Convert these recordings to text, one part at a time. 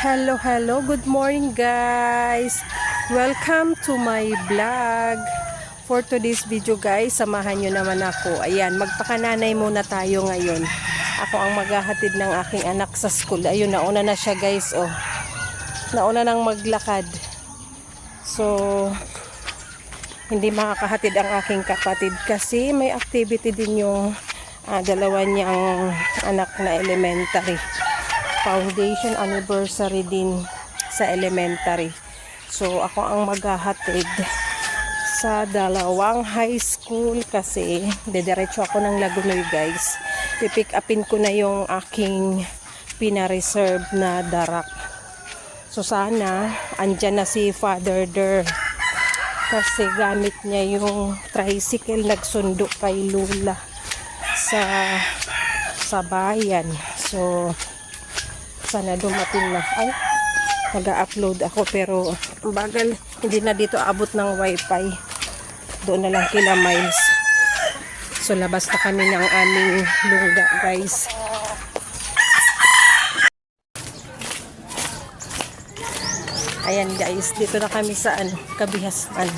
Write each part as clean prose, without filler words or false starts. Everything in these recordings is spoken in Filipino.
Hello, good morning guys. Welcome to my vlog. For today's video guys, samahan nyo naman ako. Ayan, magpakananay muna tayo ngayon. Ako ang maghahatid ng aking anak sa school. Ayun, nauna na siya guys, oh. Nauna nang maglakad. So, hindi makakahatid ang aking kapatid kasi may activity din yung dalawa niyang anak na elementary. Foundation anniversary din sa elementary. So, ako ang maghahatid sa dalawang high school kasi dediretso ako ng Lagunoy guys. Pipick upin ko na yung aking pina-reserve na darak. So, sana andyan na si Father Der kasi gamit niya yung tricycle nagsundo kay Lula sa bayan. So, sana dumating na. Ay, mag-upload ako pero bagal, hindi na dito abot ng wifi. Doon na lang kila Miles. So labas na kami ng aming lungga guys. Ayan guys, dito na kami sa Kabihasnan.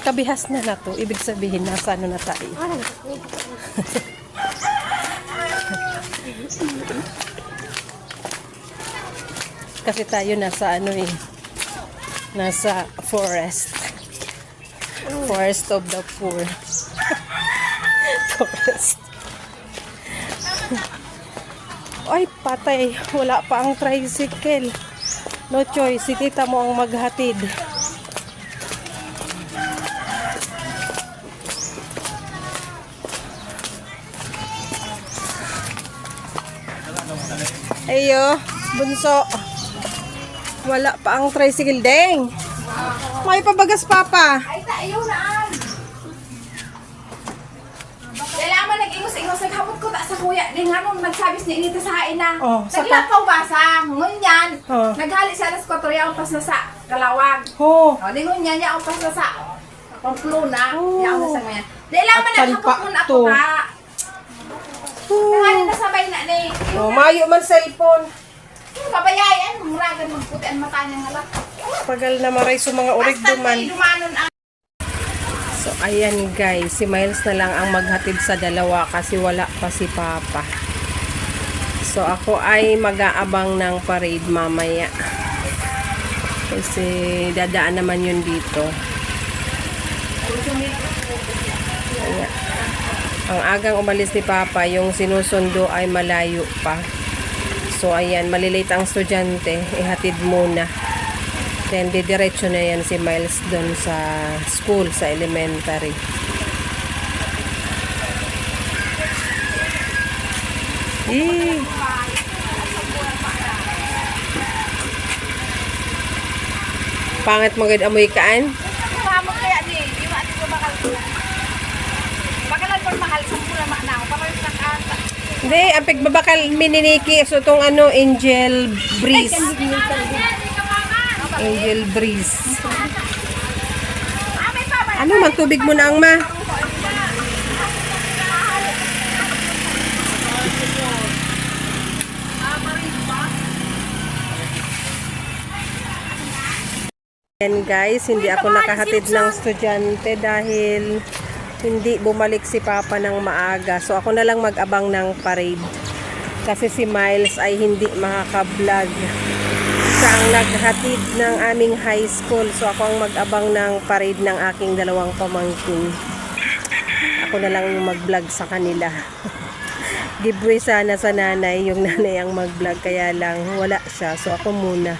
Kabihas na to, ibig sabihin nasa na tayo. Kasi tayo nasa nasa forest of the poor. Forest. Ay patay, wala pa ang tricycle. No choice, si tita mo ang maghatid. Ayo, bunso. Wala pa ang tricycle, deng. May pabagas papa. Ay, ayaw na. Kailangan nag-ingos-ingos. Naghapot ko sa kuya. Di nga nung nagsabis ni Inita sa hain na. Oh, Naglakaw basa. Ngunyan. Oh. Naghali siya alas 4 yung pas na sa Kalawag. Oh. O, di ngunyan niya ang pas na sa Pamplona. Oh. Yung nasa ngayon. Di lang man At naghapot mo na ako to. ka. Naghali na sabay na ni. Oh, mayo man cellphone. Pabayayan. Muragan magputi ang mata niya nga lang. Pagal na maray sa mga urig Basta duman. may dumanon ang So, ayan guys, si Miles na lang ang maghatid sa dalawa kasi wala pa si Papa. So, ako ay mag-aabang ng parade mamaya. Kasi dadaan naman yun dito. Ayan. Ang agang umalis ni Papa, yung sinusundo ay malayo pa. So, ayan, malilate ang estudyante, ihatid muna. Then, didiretso na yan si Miles doon sa school, sa elementary. Eh. Pangit mo gid amoy kaan? Hamog kaya ni. Di ba ito bakal ko? Bakalan po mahal. Sampula na ako. Papalit na kata. Hindi, ang pagbabakal mininiki. So, itong Angel Breeze. Angel Breeze. Ano, magtubig mo na ang ma. Yan guys, hindi ako nakahatid ng estudyante dahil hindi bumalik si Papa ng maaga. So ako na lang mag-abang ng parade. Kasi si Miles ay hindi makaka-vlog. Siya ang naghatid ng aming high school. So ako ang mag-abang ng parade ng aking dalawang pamangkin. Ako na lang yung mag-vlog sa kanila. Giveaway sana sa nanay. Yung nanay ang mag-vlog. Kaya lang wala siya. So ako muna.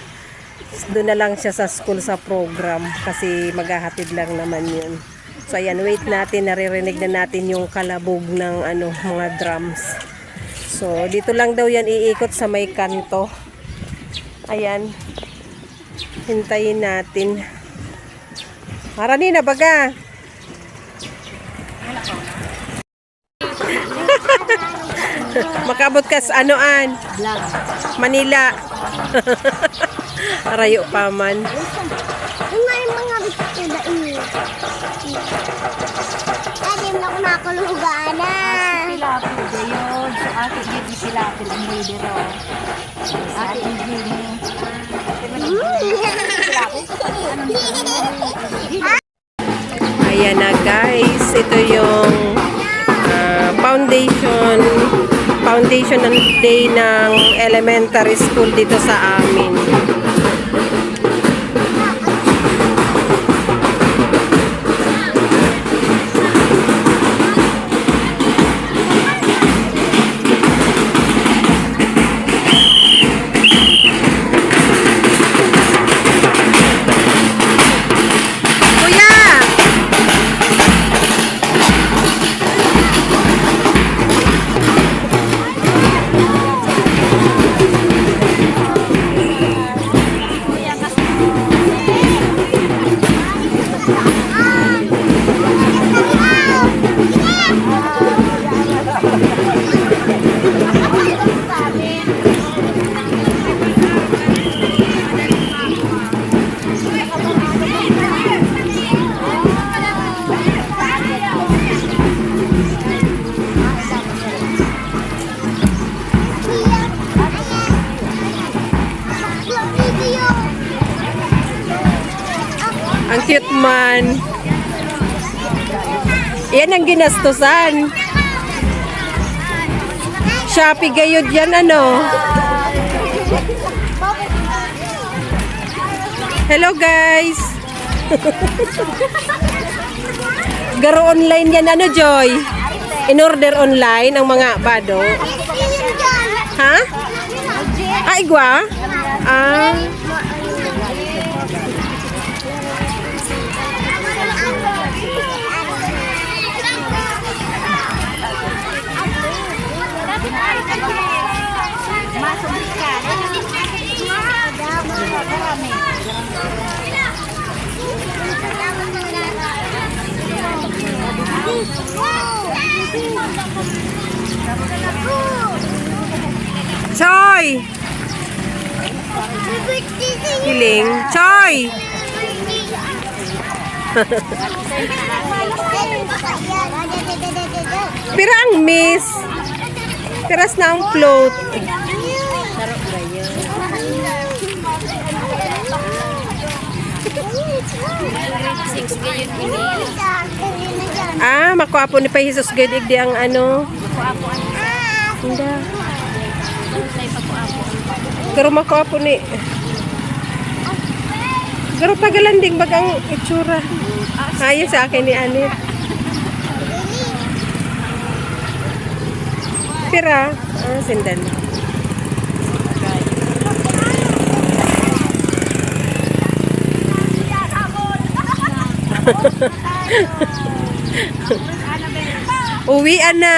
Doon na lang siya sa school sa program. Kasi maghahatid lang naman yun. So ayan, wait natin. Naririnig na natin yung kalabog ng mga drums. So dito lang daw yan iikot sa may kanto. Ayan. Hintayin natin. Marani na baga. Makabot ka sa anoan? Vlog. Manila. Arayo pa man. May mga bitko na iyo. Ay, di mo na ako nakulugan na. Pila po yun. So, Ate Gigi sila, ate ang leader o. Ate Gigi. Ayan na guys, ito yung foundation ng day ng elementary school dito sa amin. Kuya! Ang cute man. Yan ang ginastusan. Shopee gayod yan ano. Hello guys. Garo online yan ano Joy? In order online ang mga bado. Ha? Ah, igwa? Ah. Masubik ka. Marami. Choy! Kiling. Choy! Pira ang miss. Piras na ang float. Ah, makuapo ni pa Jesus gadig di ang ano. Hindi. Pero makuapo ni. Pero tagalanding bagang itsura. Ayos sa akin ni Anit. Pira. Ah, sindan. Uwian na.